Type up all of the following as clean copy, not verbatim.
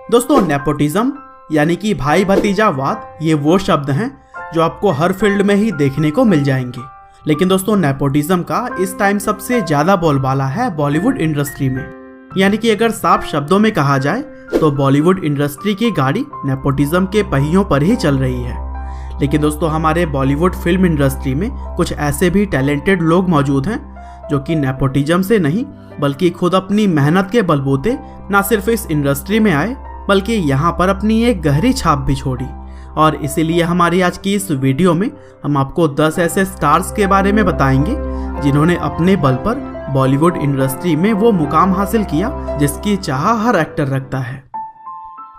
दोस्तों, नेपोटिज्म यानी कि भाई भतीजावाद ये वो शब्द हैं जो आपको हर फील्ड में ही देखने को मिल जाएंगे। लेकिन दोस्तों, नेपोटिज्म का इस टाइम सबसे ज्यादा बोलबाला है बॉलीवुड इंडस्ट्री में। यानी कि अगर साफ शब्दों में कहा जाए तो बॉलीवुड इंडस्ट्री की गाड़ी नेपोटिज्म के पहियों पर ही चल रही है। लेकिन दोस्तों, हमारे बॉलीवुड फिल्म इंडस्ट्री में कुछ ऐसे भी टैलेंटेड लोग मौजूद हैं जो कि नेपोटिज्म से नहीं बल्कि खुद अपनी मेहनत के बलबूते न सिर्फ इस इंडस्ट्री में आए बल्कि यहाँ पर अपनी एक गहरी छाप भी छोड़ी। और इसीलिए हमारी आज की इस वीडियो में हम आपको 10 ऐसे स्टार्स के बारे में बताएंगे जिन्होंने अपने बल पर बॉलीवुड इंडस्ट्री में वो मुकाम हासिल किया जिसकी चाह हर एक्टर रखता है।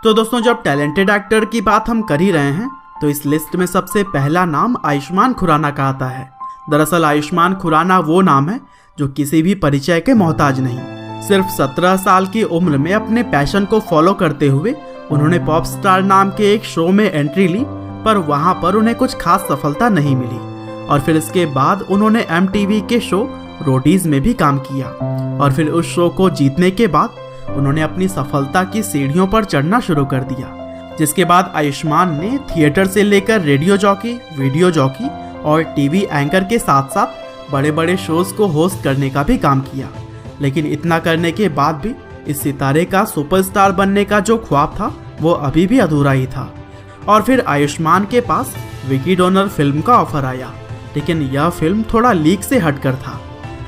तो दोस्तों, जब टैलेंटेड एक्टर की बात हम कर ही रहे हैं तो इस लिस्ट में सबसे पहला नाम आयुष्मान खुराना का आता है। दरअसल आयुष्मान खुराना वो नाम है जो किसी भी परिचय के मोहताज नहीं। सिर्फ 17 साल की उम्र में अपने पैशन को फॉलो करते हुए उन्होंने पॉप स्टार नाम के एक शो में एंट्री ली, पर वहां पर उन्हें कुछ खास सफलता नहीं मिली। और फिर इसके बाद उन्होंने MTV के शो रोडीज में भी काम किया। और फिर उस शो को जीतने के बाद उन्होंने अपनी सफलता की सीढ़ियों पर चढ़ना शुरू कर दिया। जिसके बाद आयुष्मान ने थिएटर से लेकर रेडियो जॉकी, वीडियो जॉकी और टीवी एंकर के साथ साथ बड़े बड़े शोज को होस्ट करने का भी काम किया। लेकिन इतना करने के बाद भी इस सितारे का सुपरस्टार बनने का जो ख्वाब था वो अभी भी अधूरा ही था। और फिर आयुष्मान के पास विकी डोनर फिल्म का ऑफर आया, लेकिन यह फिल्म थोड़ा लीक से हटकर था।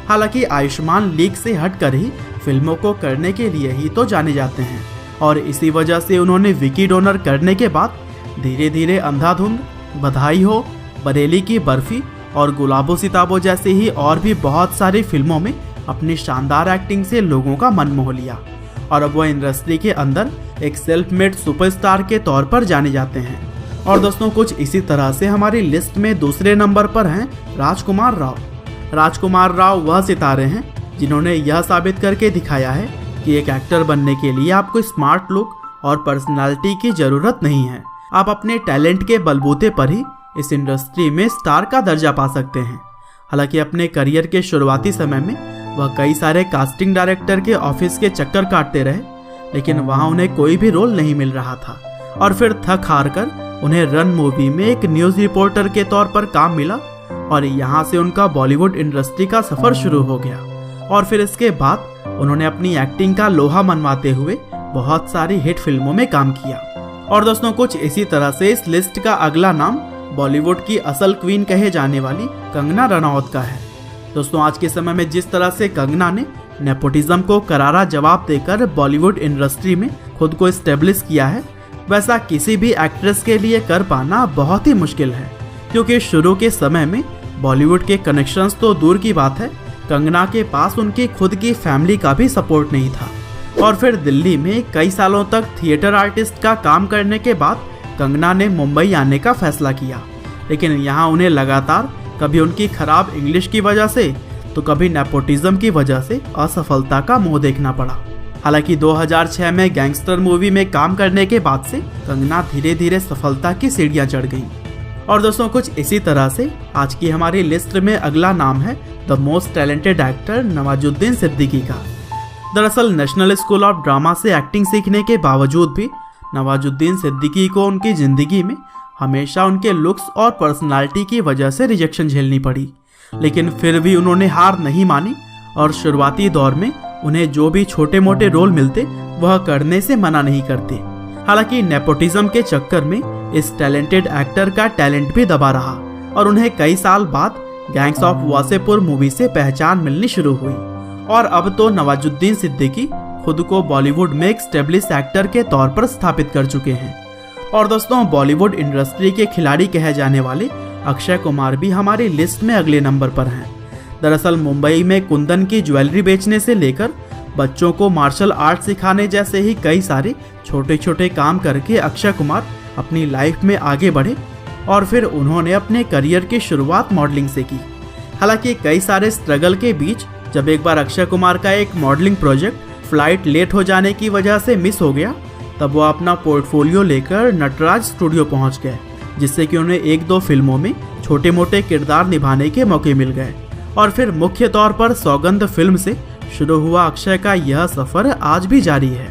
हालांकि आयुष्मान लीक से हटकर ही फिल्मों को करने के लिए ही तो जाने जाते हैं और इसी वजह से उन्होंने विकी डोनर करने के बाद धीरे धीरे अंधाधुंध, बधाई हो, बरेली की बर्फी और गुलाबो सिताबो जैसे ही और भी बहुत सारी फिल्मों में अपनी शानदार एक्टिंग से लोगों का मन मोह लिया। और अब वो इंडस्ट्री के अंदर एक सेल्फ मेड सुपरस्टार के तौर पर जाने जाते हैं। और दोस्तों, कुछ इसी तरह से हमारी लिस्ट में दूसरे नंबर पर हैं राजकुमार राव। राजकुमार राव वह सितारे हैं जिन्होंने यह साबित करके दिखाया है कि एक एक्टर बनने के लिए आपको स्मार्ट लुक और पर्सनालिटी की जरूरत नहीं है। आप अपने टैलेंट के बलबूते पर ही इस इंडस्ट्री में स्टार का दर्जा पा सकते हैं। हालांकि अपने करियर के शुरुआती समय में वह कई सारे कास्टिंग डायरेक्टर के ऑफिस के चक्कर काटते रहे, लेकिन वहां उन्हें कोई भी रोल नहीं मिल रहा था। और फिर थक हार कर उन्हें रन मूवी में एक न्यूज रिपोर्टर के तौर पर काम मिला और यहाँ से उनका बॉलीवुड इंडस्ट्री का सफर शुरू हो गया। और फिर इसके बाद उन्होंने अपनी एक्टिंग का लोहा मनवाते हुए बहुत सारी हिट फिल्मों में काम किया। और दोस्तों, कुछ इसी तरह से इस लिस्ट का अगला नाम बॉलीवुड की असल क्वीन कहे जाने वाली कंगना रनौत का है। दोस्तों, आज के समय में जिस तरह से कंगना ने नेपोटिज्म को करारा जवाब देकर बॉलीवुड इंडस्ट्री में खुद को एस्टेब्लिश किया है, वैसा किसी भी एक्ट्रेस के लिए कर पाना बहुत ही मुश्किल है। क्योंकि शुरू के समय में बॉलीवुड के कनेक्शंस तो दूर की बात है, कंगना के पास उनकी खुद की फैमिली का भी सपोर्ट नहीं था। और फिर दिल्ली में कई सालों तक थिएटर आर्टिस्ट का काम करने के बाद कंगना ने मुंबई आने का फैसला किया। लेकिन यहाँ उन्हें लगातार कभी उनकी खराब इंग्लिश की वजह से तो कभी नेपोटिज्म की वजह से असफलता का मुंह देखना पड़ा। हालांकि 2006 में गैंगस्टर मूवी में काम करने के बाद से कंगना धीरे धीरे सफलता की सीढ़ियां चढ़ गईं। और दोस्तों, कुछ इसी तरह से आज की हमारी लिस्ट में अगला नाम है the most talented actor Nawazuddin Siddiqui का। दरअसल नेशनल स्कूल ऑफ ड्रामा से एक्टिंग सीखने के बावजूद भी नवाजुद्दीन सिद्दीकी को उनकी जिंदगी में हमेशा उनके लुक्स और पर्सनालिटी की वजह से रिजेक्शन झेलनी पड़ी। लेकिन फिर भी उन्होंने हार नहीं मानी और शुरुआती दौर में उन्हें जो भी छोटे मोटे रोल मिलते वह करने से मना नहीं करते। हालांकि नेपोटिज्म के चक्कर में इस टैलेंटेड एक्टर का टैलेंट भी दबा रहा और उन्हें कई साल बाद गैंग्स ऑफ वासेपुर मूवी से पहचान मिलनी शुरू हुई। और अब तो नवाजुद्दीन सिद्दीकी खुद को बॉलीवुड में एक स्टेब्लिश एक्टर के तौर पर स्थापित कर चुके हैं। और दोस्तों, बॉलीवुड इंडस्ट्री के खिलाड़ी कहे जाने वाले अक्षय कुमार भी हमारी लिस्ट में अगले नंबर पर हैं। दरअसल मुंबई में कुंदन की ज्वेलरी बेचने से लेकर बच्चों को मार्शल आर्ट सिखाने जैसे ही कई सारे छोटे छोटे काम करके अक्षय कुमार अपनी लाइफ में आगे बढ़े। और फिर उन्होंने अपने करियर की शुरुआत मॉडलिंग से की। हालांकि कई सारे स्ट्रगल के बीच जब एक बार अक्षय कुमार का एक मॉडलिंग प्रोजेक्ट फ्लाइट लेट हो जाने की वजह से मिस हो गया, तब वो अपना पोर्टफोलियो लेकर नटराज स्टूडियो पहुंच गए, जिससे कि उन्हें 1-2 फिल्मों में छोटे मोटे किरदार निभाने के मौके मिल गए। और फिर मुख्य तौर पर सौगंध फिल्म से शुरू हुआ अक्षय का यह सफर आज भी जारी है।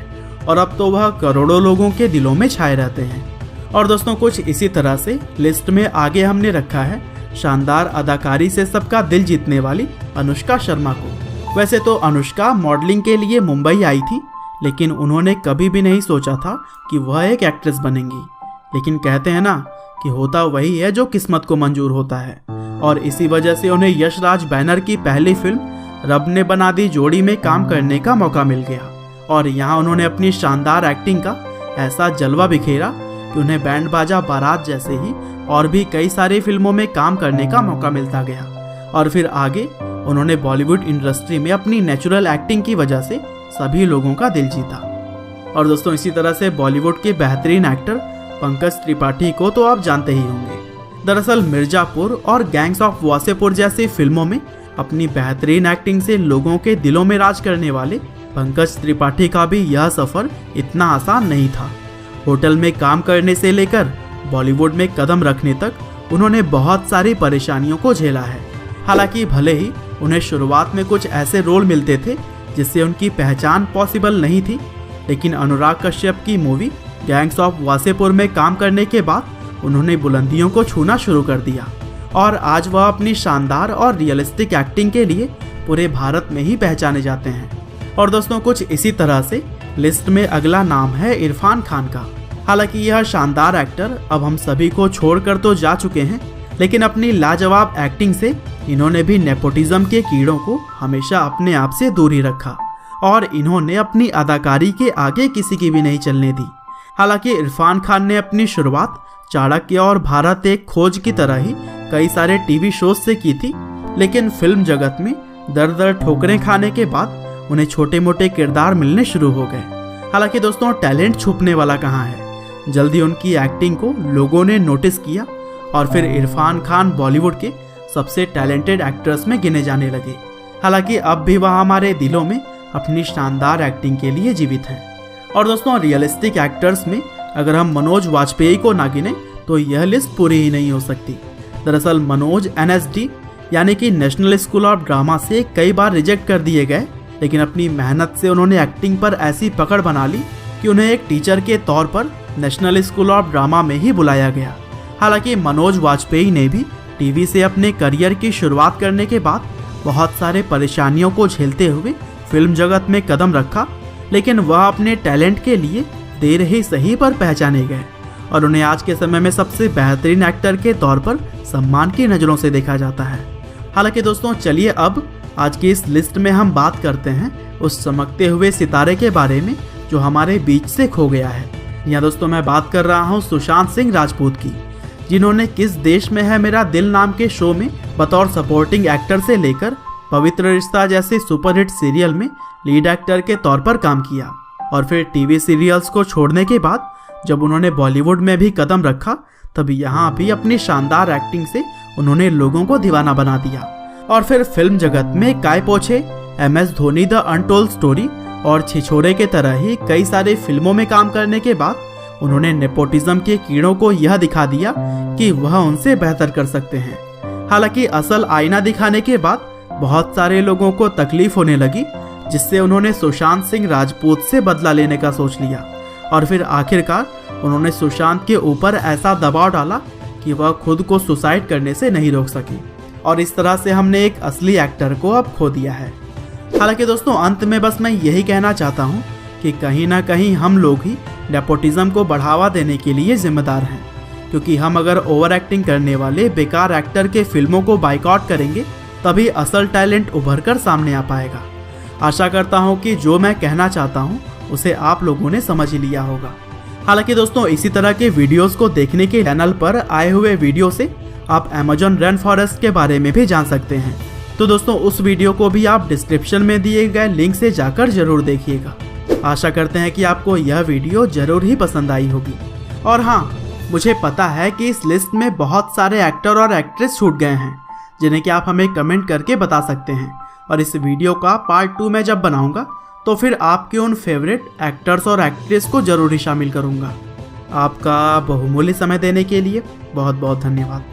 और अब तो वह करोड़ों लोगों के दिलों में छाए रहते हैं। और दोस्तों कुछ इसी तरह से लिस्ट में आगे हमने रखा है शानदार अदाकारी से सबका दिल जीतने वाली अनुष्का शर्मा को। वैसे तो अनुष्का मॉडलिंग के लिए मुंबई आई थी, लेकिन उन्होंने कभी भी नहीं सोचा था कि वह एक एक्ट्रेस बनेंगी। लेकिन कहते हैं ना कि होता वही है जो किस्मत को मंजूर होता है, और इसी वजह से उन्हें यश राज बैनर की पहली फिल्म रब ने बना दी जोड़ी में काम करने का मौका मिल गया। और यहाँ उन्होंने अपनी शानदार एक्टिंग का ऐसा जलवा बिखेरा कि उन्हें बैंड बाजा बारात जैसे ही और भी कई सारी फिल्मों में काम करने का मौका मिलता गया। और फिर आगे उन्होंने बॉलीवुड इंडस्ट्री में अपनी नेचुरल एक्टिंग की वजह से सभी लोगों का दिल जीता। और दोस्तों इसी तरह से बॉलीवुड के बेहतरीन एक्टर पंकज त्रिपाठी को तो आप जानते ही होंगे। दरअसल मिर्जापुर और गैंग्स ऑफ वासेपुर जैसी फिल्मों में अपनी बेहतरीन एक्टिंग से लोगों के दिलों में राज करने वाले पंकज त्रिपाठी का भी यह सफर इतना आसान नहीं था। होटल में काम करने से लेकर बॉलीवुड में कदम रखने तक उन्होंने बहुत सारी परेशानियों को झेला है। हालांकि भले ही उन्हें शुरुआत में कुछ ऐसे रोल मिलते थे जिससे उनकी पहचान पॉसिबल नहीं थी, लेकिन अनुराग कश्यप की मूवी गैंग्स ऑफ वासेपुर में काम करने के बाद उन्होंने बुलंदियों को छूना शुरू कर दिया और आज वह अपनी शानदार और रियलिस्टिक एक्टिंग के लिए पूरे भारत में ही पहचाने जाते हैं। और दोस्तों कुछ इसी तरह से लिस्ट में अगला नाम है इरफान खान का। हालांकि यह शानदार एक्टर अब हम सभी को छोड़कर तो जा चुके हैं, लेकिन अपनी लाजवाब एक्टिंग से इन्होंने भी नेपोटिज्म के कीड़ों को हमेशा अपने आप से दूर ही रखा और इन्होंने अपनी अदाकारी के आगे किसी की भी नहीं चलने दी। हालांकि इरफान खान ने अपनी शुरुआत चाणक्य और भारत एक खोज की तरह ही कई सारे टीवी शोज से की थी, लेकिन फिल्म जगत में दर दर ठोकरें खाने के बाद उन्हें छोटे मोटे किरदार मिलने शुरू हो गए। हालांकि दोस्तों टैलेंट छुपने वाला कहाँ है, जल्दी उनकी एक्टिंग को लोगों ने नोटिस किया और फिर इरफान खान बॉलीवुड के सबसे टैलेंटेड एक्टर्स में गिने जाने लगे। हालांकि अब भी वह हमारे दिलों में अपनी शानदार एक्टिंग के लिए जीवित हैं। और दोस्तों रियलिस्टिक एक्टर्स में अगर हम मनोज वाजपेयी को ना गिने तो यह लिस्ट पूरी ही नहीं हो सकती। दरअसल मनोज NSD यानी कि नेशनल स्कूल ऑफ ड्रामा से कई बार रिजेक्ट कर दिए गए, लेकिन अपनी मेहनत से उन्होंने एक्टिंग पर ऐसी पकड़ बना ली कि उन्हें एक टीचर के तौर पर नेशनल स्कूल ऑफ ड्रामा में ही बुलाया गया। हालांकि मनोज वाजपेयी ने भी टीवी से अपने करियर की शुरुआत करने के बाद बहुत सारे परेशानियों को झेलते हुए फिल्म जगत में कदम रखा, लेकिन वह अपने टैलेंट के लिए देर ही सही पर पहचाने गए और उन्हें आज के समय में सबसे बेहतरीन एक्टर के तौर पर सम्मान की नज़रों से देखा जाता है। हालांकि दोस्तों चलिए अब आज की इस लिस्ट में हम बात करते हैं उस चमकते हुए सितारे के बारे में जो हमारे बीच से खो गया है। यहाँ दोस्तों मैं बात कर रहा हूँ सुशांत सिंह राजपूत की, जिन्होंने किस देश में है मेरा दिल नाम के शो में बतौर सपोर्टिंग एक्टर से लेकर पवित्र रिश्ता जैसे सुपरहिट सीरियल में लीड एक्टर के तौर पर काम किया और फिर टीवी सीरियल्स को छोड़ने के बाद जब उन्होंने बॉलीवुड में भी कदम रखा तब यहाँ भी अपनी शानदार एक्टिंग से उन्होंने लोगों को दीवाना बना दिया। और फिर फिल्म जगत में काय पोछे, MS Dhoni the untold story और छिछोरे के तरह ही कई सारे फिल्मों में काम करने के बाद उन्होंने नेपोटिज्म के कीड़ों को यह दिखा दिया कि वह उनसे बेहतर कर सकते हैं। हालांकि असल आईना दिखाने के बाद बहुत सारे लोगों को तकलीफ होने लगी, जिससे उन्होंने सुशांत सिंह राजपूत से बदला लेने का सोच लिया और फिर आखिरकार उन्होंने सुशांत के ऊपर ऐसा दबाव डाला कि वह खुद को सुसाइड करने से नहीं रोक सकी और इस तरह से हमने एक असली एक्टर को अब खो दिया है। हालांकि दोस्तों अंत में बस मैं यही कहना चाहता हूँ कि कहीं ना कहीं हम लोग ही नेपोटिज्म को बढ़ावा देने के लिए जिम्मेदार हैं, क्योंकि हम अगर ओवर एक्टिंग करने वाले बेकार एक्टर के फिल्मों को बाइकआउट करेंगे तभी असल टैलेंट उभर कर सामने आ पाएगा। आशा करता हूँ कि जो मैं कहना चाहता हूँ उसे आप लोगों ने समझ लिया होगा। हालांकि दोस्तों इसी तरह के वीडियोस को देखने के चैनल पर आए हुए वीडियो से आप अमेज़न रेन फॉरेस्ट के बारे में भी जान सकते हैं। तो दोस्तों उस वीडियो को भी आप डिस्क्रिप्शन में दिए गए लिंक से जाकर जरूर देखिएगा। आशा करते हैं कि आपको यह वीडियो जरूर ही पसंद आई होगी। और हाँ, मुझे पता है कि इस लिस्ट में बहुत सारे एक्टर और एक्ट्रेस छूट गए हैं जिन्हें कि आप हमें कमेंट करके बता सकते हैं, और इस वीडियो का पार्ट 2 में जब बनाऊंगा तो फिर आपके उन फेवरेट एक्टर्स और एक्ट्रेस को जरूर ही शामिल करूंगा। आपका बहुमूल्य समय देने के लिए बहुत बहुत धन्यवाद।